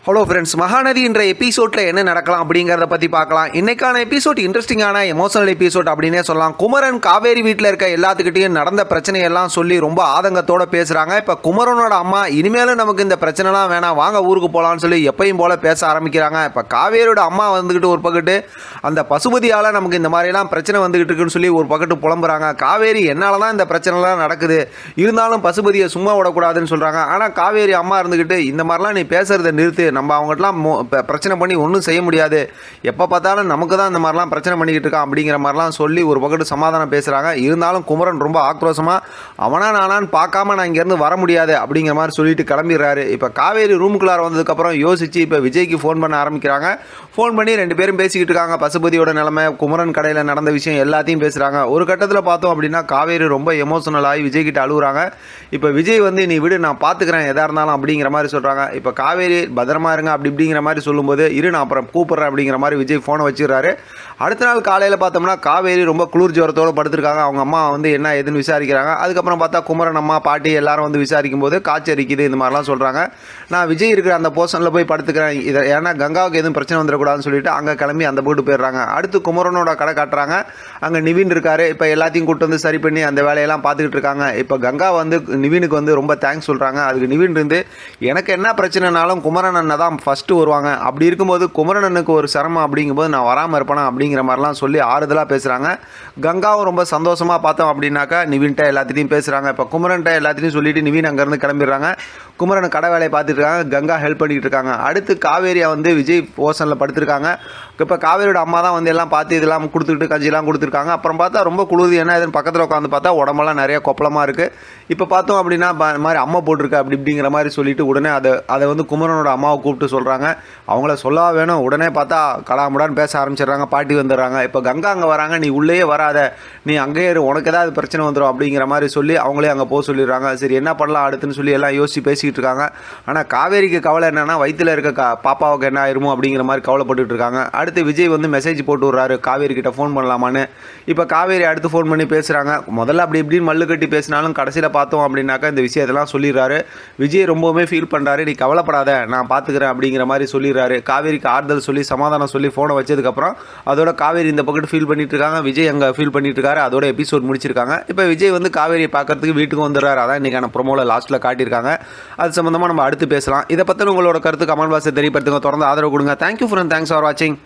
Hello friends, Mahanadi என்ற எபிசோடில் என்ன நடக்கலாம் அப்படிங்கிறத பற்றி பார்க்கலாம். இன்றைக்கான எபிசோட் இன்ட்ரெஸ்டிங்கான எமோஷனல் எபிசோட் அப்படின்னே சொல்லலாம். குமரன் காவேரி வீட்டில் இருக்க எல்லாத்துக்கிட்டையும் நடந்த பிரச்சனையெல்லாம் சொல்லி ரொம்ப ஆதங்கத்தோடு பேசுகிறாங்க. இப்போ குமரனோட அம்மா இனிமேலும் நமக்கு இந்த பிரச்சனைலாம் வேணாம், வாங்க ஊருக்கு போகலான்னு சொல்லி எப்பயும் போல் பேச ஆரம்பிக்கிறாங்க. இப்போ காவேரியோட அம்மா வந்துக்கிட்டு ஒரு பக்கத்து அந்த பசுபதியால் நமக்கு இந்த மாதிரிலாம் பிரச்சனை வந்துக்கிட்டு இருக்குன்னு சொல்லி ஒரு பக்கத்து புலம்புறாங்க. காவேரி என்னால் தான் இந்த பிரச்சனைலாம் நடக்குது, இருந்தாலும் பசுபதியை சும்மா விடக்கூடாதுன்னு சொல்கிறாங்க. ஆனால் காவேரி அம்மா இருந்துக்கிட்டு இந்த மாதிரிலாம் நீ பேசுகிறத நிறுத்து, நம்ம அவங்ககிட்டலாம் பிரச்சனை பண்ணி ஒன்றும் செய்ய முடியாது, எப்போ பார்த்தாலும் நமக்கு தான் இந்த மாதிரிலாம் பிரச்சனை பண்ணிக்கிட்டு இருக்கான் அப்படிங்கிற மாதிரிலாம் சொல்லி ஒரு பக்கத்து சமாதானம் பேசுகிறாங்க. இருந்தாலும் குமரன் ரொம்ப ஆக்ரோஷமாக அவனா நானான்னு பார்க்காம நான் இங்கேருந்து வர முடியாது அப்படிங்கிற மாதிரி சொல்லிட்டு கிளம்பிடுறாரு. இப்போ காவேரி ரூமுக்குள்ளார வந்ததுக்கப்புறம் யோசித்து இப்போ விஜய்க்கு ஃபோன் பண்ண ஆரம்பிக்கிறாங்க. ஃபோன் பண்ணி ரெண்டு பேரும் பேசிக்கிட்டு இருக்காங்க. பசுபதியோட நிலைமை, குமரன் கடையில் நடந்த விஷயம் எல்லாத்தையும் பேசுகிறாங்க. ஒரு கட்டத்தில் பார்த்தோம் அப்படின்னா காவேரி ரொம்ப எமோஷனல் ஆகி விஜய் கிட்ட அழுகுறாங்க. இப்போ விஜய் வந்து நீ விடு, நான் பார்த்துக்கிறேன் எதாக இருந்தாலும் அப்படிங்கிற மாதிரி சொல்கிறாங்க. இப்போ காவேரி பத்திரமா இருங்க அப்படி இப்படிங்கிற மாதிரி சொல்லும்போது இரு நான் அப்புறம் கூப்பிட்றேன் அப்படிங்கிற மாதிரி விஜய் ஃபோனை வச்சுக்கிறாரு. அடுத்த நாள் காலையில் பார்த்தோம்னா காவேரி ரொம்ப குளிர் ஜுரத்தோடு படுத்திருக்காங்க. அவங்க அம்மா வந்து என்ன ஏதுன்னு விசாரிக்கிறாங்க. அதுக்கப்புறம் பார்த்தா குமரன் அம்மா பாட்டி எல்லாரும் வந்து விசாரிக்கும் போது காய்ச்சல் அரிக்குது இந்த மாதிரிலாம் சொல்கிறாங்க. நான் விஜய் இருக்கிற அந்த போர்ஷனில் போய் படுத்துக்கிறேன், இதை ஏன்னா கங்காவுக்கு எதுவும் பிரச்சனை வந்துடக்கூடாதுன்னு சொல்லிட்டு அங்கே கிளம்பி அந்த போட்டு போயிடுறாங்க. அடுத்து குமரனோட கடை காட்டுறாங்க. அங்கே நிவின் இருக்காரு. இப்போ எல்லாத்தையும் கூட்டு வந்து சரி பண்ணி அந்த வேலையெல்லாம் பார்த்துக்கிட்டு இருக்காங்க. இப்போ கங்கா வந்து நிவினுக்கு வந்து ரொம்ப தேங்க்ஸ் சொல்கிறாங்க. அதுக்கு நிவின் இருந்து எனக்கு என்ன பிரச்சனைனாலும் குமரன் அண்ணன் தான் ஃபஸ்ட்டு வருவாங்க, அப்படி இருக்கும்போது குமரனனுக்கு ஒரு சிரமம் அப்படிங்கும்போது நான் வராமல் இருப்பேனா அப்படிங்கிற மாதிரிலாம் சொல்லி ஆறுதலாக பேசுகிறாங்க. கங்காவும் ரொம்ப சந்தோஷமாக பார்த்தோம் அப்படின்னாக்கா நிவின்கிட்ட எல்லாத்தையும் பேசுகிறாங்க. இப்போ குமரன்கிட்ட எல்லாத்தையும் சொல்லிவிட்டு நிவின் அங்கேருந்து கிளம்பிடுறாங்க. குமரன் கடை வேலையை பார்த்துட்டு இருக்காங்க, கங்கா ஹெல்ப் பண்ணிக்கிட்டு இருக்காங்க. அடுத்து காவேரியா வந்து விஜய் போர்ஷனில் படுத்திருக்காங்க. இப்போ காவேரியோட அம்மா தான் வந்து எல்லாம் பார்த்து இதெல்லாம் கொடுத்துக்கிட்டு கஞ்சிலாம் கொடுத்துருக்காங்க. அப்புறம் பார்த்தா ரொம்ப குளிர்து, என்ன இதுன்னு பக்கத்தில் உட்காந்து பார்த்தா உடம்பெல்லாம் நிறைய கொப்பளமாக இருக்குது. இப்போ பார்த்தோம் அப்படின்னா இந்த மாதிரி அம்மா போட்டிருக்கு அப்படி இப்படிங்கிற மாதிரி சொல்லிவிட்டு உடனே அதை வந்து குமரனோட அம்மாவை கூப்பிட்டு சொல்கிறாங்க. அவங்கள சொல்லவா வேணும், உடனே பார்த்தா கடாமுடான்னு பேச ஆரம்பிச்சிடுறாங்க. பாட்டி வந்துடுறாங்க. இப்போ கங்கா அங்கே வராங்க. நீ உள்ளேயே வராத, நீ அங்கேயே இரு, உனக்கு ஏதாவது பிரச்சனை வந்துடும் அப்படிங்கிற மாதிரி சொல்லி அவங்களே அங்கே போக சொல்லிடுறாங்க. சரி என்ன பண்ணலாம் அடுத்துன்னு சொல்லி எல்லாம் யோசித்து பேசிக்கிட்டு இருக்காங்க. ஆனால் காவேரிக்கு கவலை என்னென்னா வயிற்றில் இருக்க பாப்பாவுக்கு என்ன ஆயிருமோ அப்படிங்கிற மாதிரி கவலைப்பட்டுட்டு இருக்காங்க. அடுத்து விஜய் வந்து மெசேஜ் போட்டு விட்றாரு காவேரி கிட்ட ஃபோன் பண்ணலாமான்னு. இப்போ காவேரி அடுத்து ஃபோன் பண்ணி பேசுகிறாங்க. முதல்ல அப்படி இப்படின்னு மல்லு கட்டி பேசினாலும் கடைசியில் பார்த்தோம் அப்படின்னாக்கா இந்த விஷயத்தெல்லாம் சொல்லிடுறாரு. விஜய் ரொம்பவுமே ஃபீல் பண்ணுறாரு. நீ கவலைப்படாத, நான் பார்த்துக்கிறேன் அப்படிங்கிற மாதிரி சொல்லிடுறாரு. காவேரிக்கு ஆறுதல் சொல்லி சமாதானம் சொல்லி ஃபோனை வச்சதுக்கப்புறம் அதோட காவேரி இந்த பக்கத்து ஃபீல் பண்ணிட்டு இருக்காங்க, விஜய் அங்கே ஃபீல் பண்ணிட்டு இருக்காரு. அதோட எபிசோட் முடிச்சிருக்காங்க. இப்போ விஜய் வந்து காவேரியை பார்க்கறதுக்கு வீட்டுக்கு வந்துடுறாரு. அதான் இன்றைக்கான ப்ரோமோவில் லாஸ்ட்டில் காட்டியிருக்காங்க. அது சம்மந்தமாக நம்ம அடுத்து பேசலாம். இதை பற்றி உங்களோட கருத்து கமெண்ட் பாக்ஸில் தெரியப்படுத்துங்க. தொடர்ந்து ஆதரவு கொடுங்க. தேங்க்யூ ஃப்ரெண்ட், தேங்க்ஸ் ஃபார் வாட்சிங்.